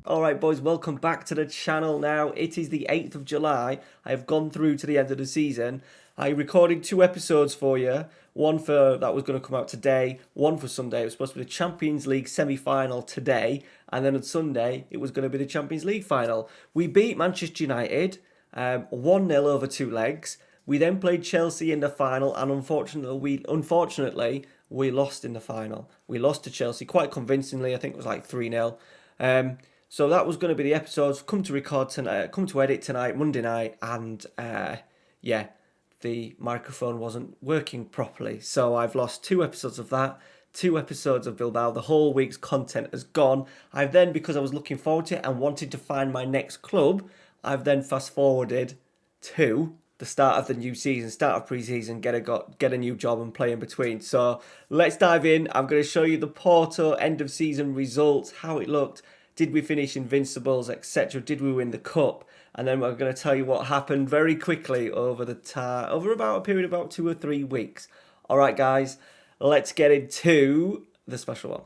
Alright boys, welcome back to the channel now. It is the 8th of July. I have gone through to the end of the season. I recorded 2 episodes for you. One for that was going to come out today, one for Sunday. It was supposed to be the Champions League semi-final today, and then on Sunday it was going to be the Champions League final. We beat Manchester United 1-0 over 2 legs. We then played Chelsea in the final, and unfortunately we lost in the final. We lost to Chelsea quite convincingly. I think it was like 3-0. So that was going to be the episodes. Come to record tonight, come to edit tonight, Monday night, and yeah, the microphone wasn't working properly. So I've lost 2 episodes of that, 2 episodes of Bilbao. The whole week's content has gone. I've then, because I was looking forward to it and wanted to find my next club, I've then fast forwarded to the start of the new season, start of pre-season, get a new job and play in between. So let's dive in. I'm going to show you the Porto end of season results, how it looked. Did we finish invincibles, etc.? Did we win the cup? And then we're going to tell you what happened very quickly over about a period of about 2 or 3 weeks. All right, guys, let's get into the special one.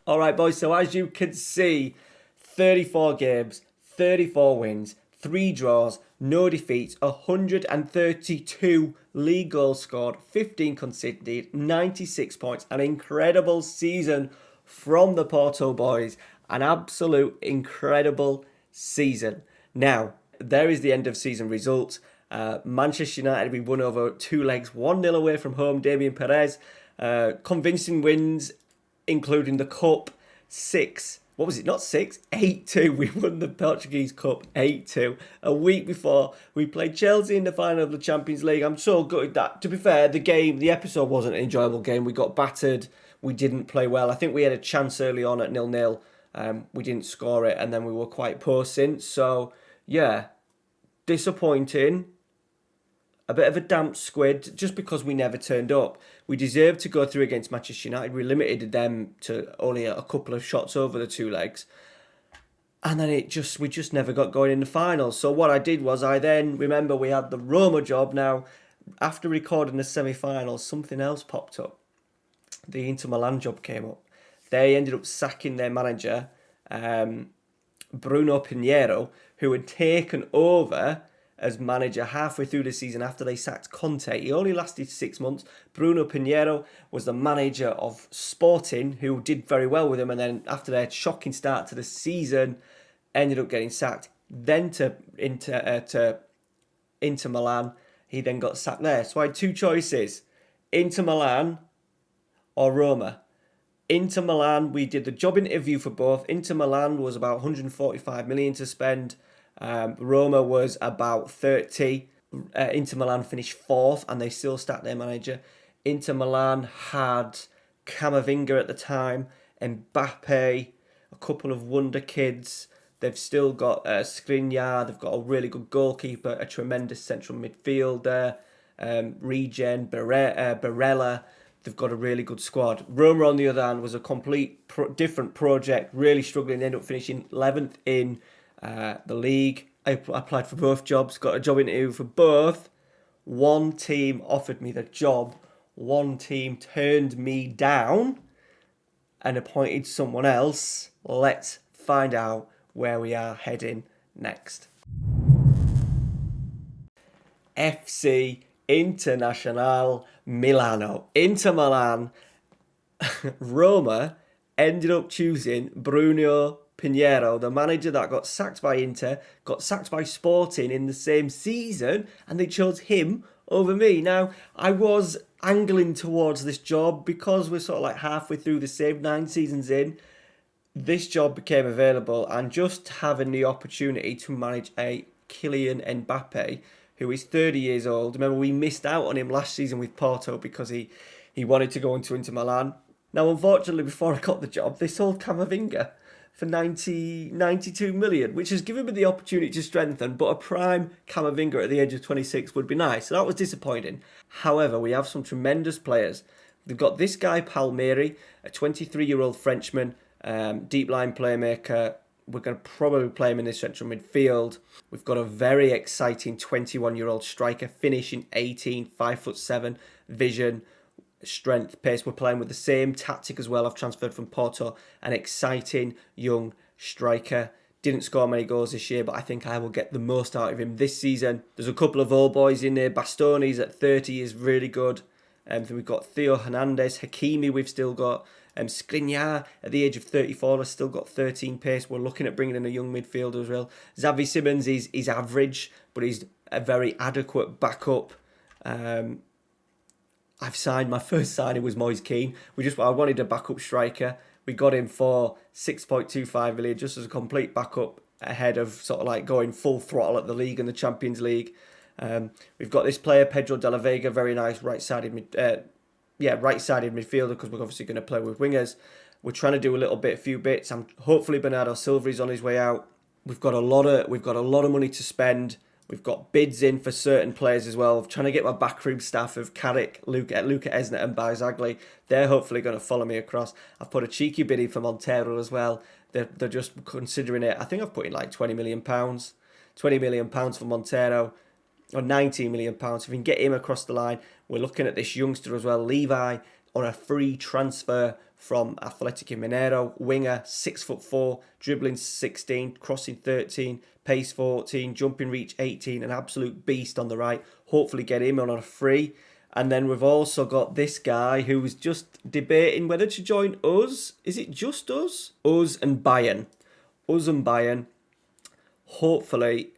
Alright boys, so as you can see, 34 games, 34 wins, 3 draws, no defeats, 132 league goals scored, 15 conceded, 96 points. An incredible season from the Porto boys. An absolute incredible season. Now, there is the end of season results. Manchester United, we won over 2 legs, 1-0 away from home, Damien Perez. Convincing wins, including the cup, 8-2. We won the Portuguese Cup 8-2. A week before, we played Chelsea in the final of the Champions League. I'm so gutted that, to be fair, the episode wasn't an enjoyable game. We got battered. We didn't play well. I think we had a chance early on at 0-0. We didn't score it, and then we were quite poor since. So, yeah, disappointing. A bit of a damp squid, just because we never turned up. We deserved to go through against Manchester United. We limited them to only a couple of shots over the 2 legs. And then we just never got going in the finals. So what I did was, remember we had the Roma job. Now, after recording the semi-finals, something else popped up. The Inter Milan job came up. They ended up sacking their manager, Bruno Pinheiro, who had taken over as manager halfway through the season after they sacked Conte. He only lasted 6 months. Bruno Pinheiro was the manager of Sporting, who did very well with him, and then after their shocking start to the season, ended up getting sacked. Then to Inter Milan, he then got sacked there. So I had 2 choices, Inter Milan or Roma. Inter Milan, we did the job interview for both. Inter Milan was about 145 million to spend. Roma was about 30. Inter Milan finished 4th, and they still stacked their manager. Inter Milan had Camavinga at the time, Mbappe, a couple of wonder kids. They've still got Skriniar. They've got a really good goalkeeper, a tremendous central midfielder, Regen, Barella. They've got a really good squad. Roma, on the other hand, was a complete different project, really struggling. They ended up finishing 11th in the league. I applied for both jobs, got a job interview for both. One team offered me the job, one team turned me down and appointed someone else. Let's find out where we are heading next. FC Internazionale Milano. Inter Milan. Roma ended up choosing Bruno Pinheiro, the manager that got sacked by Inter, got sacked by Sporting in the same season, and they chose him over me. Now, I was angling towards this job because we're sort of like halfway through the same 9 seasons in. This job became available, and just having the opportunity to manage a Kylian Mbappe, who is 30 years old. Remember, we missed out on him last season with Porto because he wanted to go into Inter Milan. Now, unfortunately, before I got the job, they sold Camavinga for 92 million, which has given me the opportunity to strengthen, but a prime Camavinga at the age of 26 would be nice. So that was disappointing. However, we have some tremendous players. They've got this guy, Palmieri, a 23-year-old Frenchman, deep line playmaker. We're going to probably play him in the central midfield. We've got a very exciting 21-year-old striker, finishing 18, 5'7", vision, strength, pace. We're playing with the same tactic as well. I've transferred from Porto, an exciting young striker. Didn't score many goals this year, but I think I will get the most out of him this season. There's a couple of old boys in there. Bastoni's at 30 is really good. Then we've got Theo Hernandez, Hakimi we've still got. Skriniar at the age of 34 has still got 13 pace. We're looking at bringing in a young midfielder as well. Xavi Simons is average, but he's a very adequate backup. I've signed, my first signing was Moise Kean. I wanted a backup striker. We got him for 6.25 million, just as a complete backup ahead of sort of like going full throttle at the league and the Champions League. We've got this player, Pedro de la Vega, very nice right-sided midfielder, because we're obviously going to play with wingers. We're trying to do a few bits. Hopefully Bernardo Silva is on his way out. We've got a lot of money to spend. We've got bids in for certain players as well. I'm trying to get my backroom staff of Carrick, Luca Esnet and Barzagli. They're hopefully going to follow me across. I've put a cheeky bid in for Montero as well. They're just considering it. I think I've put in like £20 million. £20 million for Montero, or £19 million. If we can get him across the line. We're looking at this youngster as well, Levi, on a free transfer from Atletico Mineiro. Winger, 6'4", dribbling 16, crossing 13, pace 14, jumping reach 18, an absolute beast on the right. Hopefully get him on a free. And then we've also got this guy who was just debating whether to join us. Is it just us? Us and Bayern. Hopefully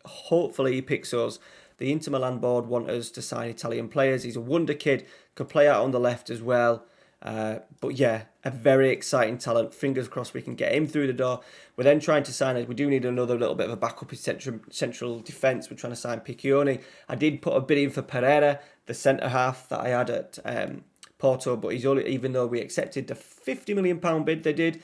he picks us. The Inter Milan board want us to sign Italian players. He's a wonder kid, could play out on the left as well. But yeah, a very exciting talent. Fingers crossed we can get him through the door. We're then trying to sign it. We do need another little bit of a backup in central defence. We're trying to sign Piccioni. I did put a bid in for Pereira, the centre half that I had at Porto, but even though we accepted the £50 million bid they did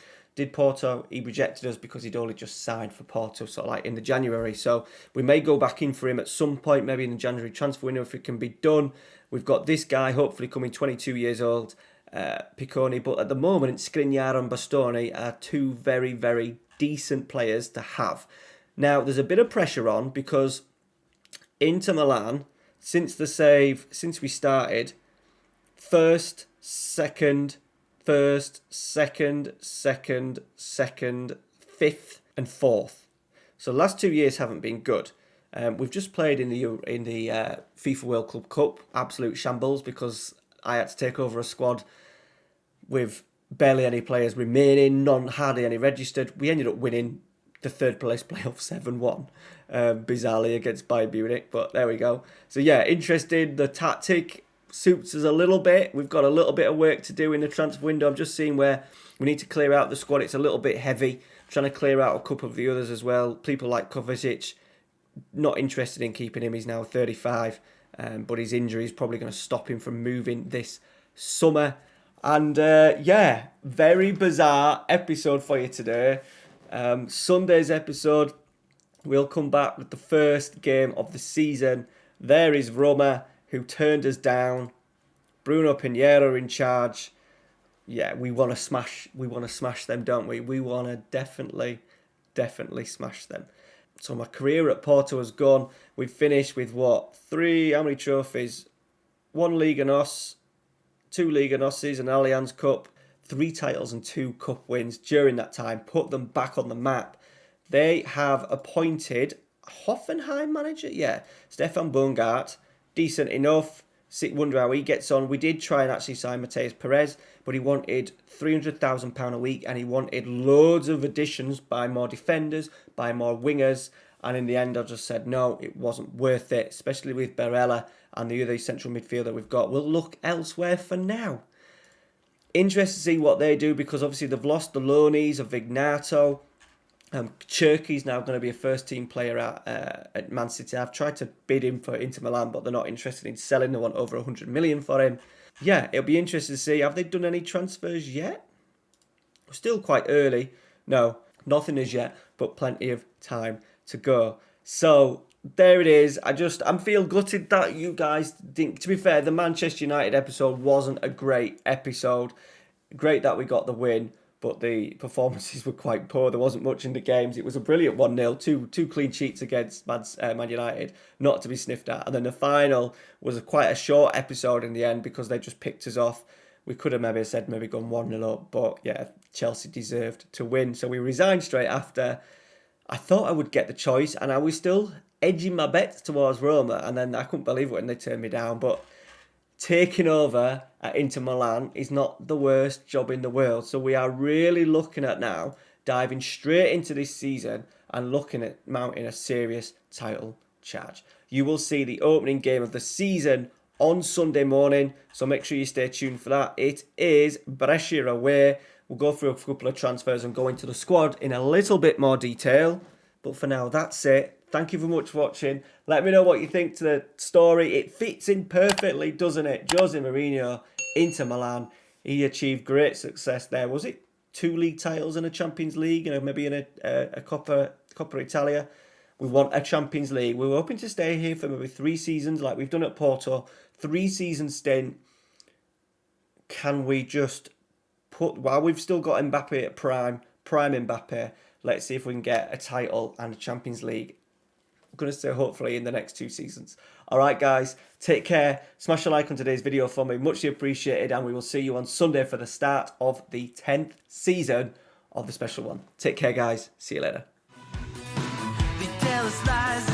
Porto, he rejected us because he'd only just signed for Porto, sort of like in the January. So we may go back in for him at some point, maybe in the January transfer window if it can be done. We've got this guy, hopefully coming, 22 years old, Picconi. But at the moment, Skriniar and Bastoni are two very, very decent players to have. Now, there's a bit of pressure on because Inter Milan, since we started, first, second, fifth, and fourth. So the last 2 years haven't been good. We've just played in the FIFA World Club Cup, absolute shambles, because I had to take over a squad with barely any players remaining, hardly any registered. We ended up winning the third place playoff 7-1, bizarrely against Bayern Munich, but there we go. So yeah, interesting. The tactic suits us a little bit. We've got a little bit of work to do in the transfer window. I'm just seeing where we need to clear out the squad. It's a little bit heavy. I'm trying to clear out a couple of the others as well. People like Kovacic, not interested in keeping him. He's now 35, but his injury is probably going to stop him from moving this summer. And yeah, very bizarre episode for you today. Sunday's episode, we'll come back with the first game of the season. There is Roma, who turned us down. Bruno Pinheiro in charge. Yeah, we want to smash them, don't we? We want to definitely smash them. So my career at Porto has gone. We've finished with how many trophies? 1 Liga NOS, 2 Liga NOSes, an Allianz Cup, 3 titles and 2 cup wins during that time. Put them back on the map. They have appointed Hoffenheim manager, Stefan Bungart. Decent enough. Wonder how he gets on. We did try and actually sign Mateus Perez, but he wanted £300,000 a week, and he wanted loads of additions, buy more defenders, buy more wingers, and in the end I just said no, it wasn't worth it, especially with Barella and the other central midfielder we've got. We'll look elsewhere for now. Interested to see what they do, because obviously they've lost the loanees of Vignato. Cherky's now going to be a first-team player at Man City. I've tried to bid him for Inter Milan, but they're not interested in selling. They want over 100 million for him. Yeah, it'll be interesting to see. Have they done any transfers yet? We're still quite early. No, nothing as yet, but plenty of time to go. So, there it is. I'm feel gutted that you guys didn't. To be fair, the Manchester United episode wasn't a great episode. Great that we got the win, but the performances were quite poor. There wasn't much in the games. It was a brilliant 1-0, two clean sheets against Man United, not to be sniffed at. And then the final was quite a short episode in the end because they just picked us off. We could have maybe gone 1-0 up, but yeah, Chelsea deserved to win. So we resigned straight after. I thought I would get the choice, and I was still edging my bets towards Roma, and then I couldn't believe it when they turned me down. But taking over at Inter Milan is not the worst job in the world. So we are really looking at now diving straight into this season and looking at mounting a serious title charge. You will see the opening game of the season on Sunday morning, so make sure you stay tuned for that. It is Brescia away. We'll go through a couple of transfers and go into the squad in a little bit more detail. But for now, that's it. Thank you very much for watching. Let me know what you think to the story. It fits in perfectly, doesn't it? Jose Mourinho, Inter Milan. He achieved great success there. Was it 2 league titles and a Champions League and maybe in a Coppa Italia? We want a Champions League. We were hoping to stay here for maybe 3 seasons like we've done at Porto. 3-season stint. Can we just while we've still got Mbappe at prime Mbappe, let's see if we can get a title and a Champions League. I'm going to say hopefully in the next 2 seasons. All right, guys, take care. Smash a like on today's video for me. Muchly appreciated, and we will see you on Sunday for the start of the 10th season of the special one. Take care, guys. See you later. They tell us lies.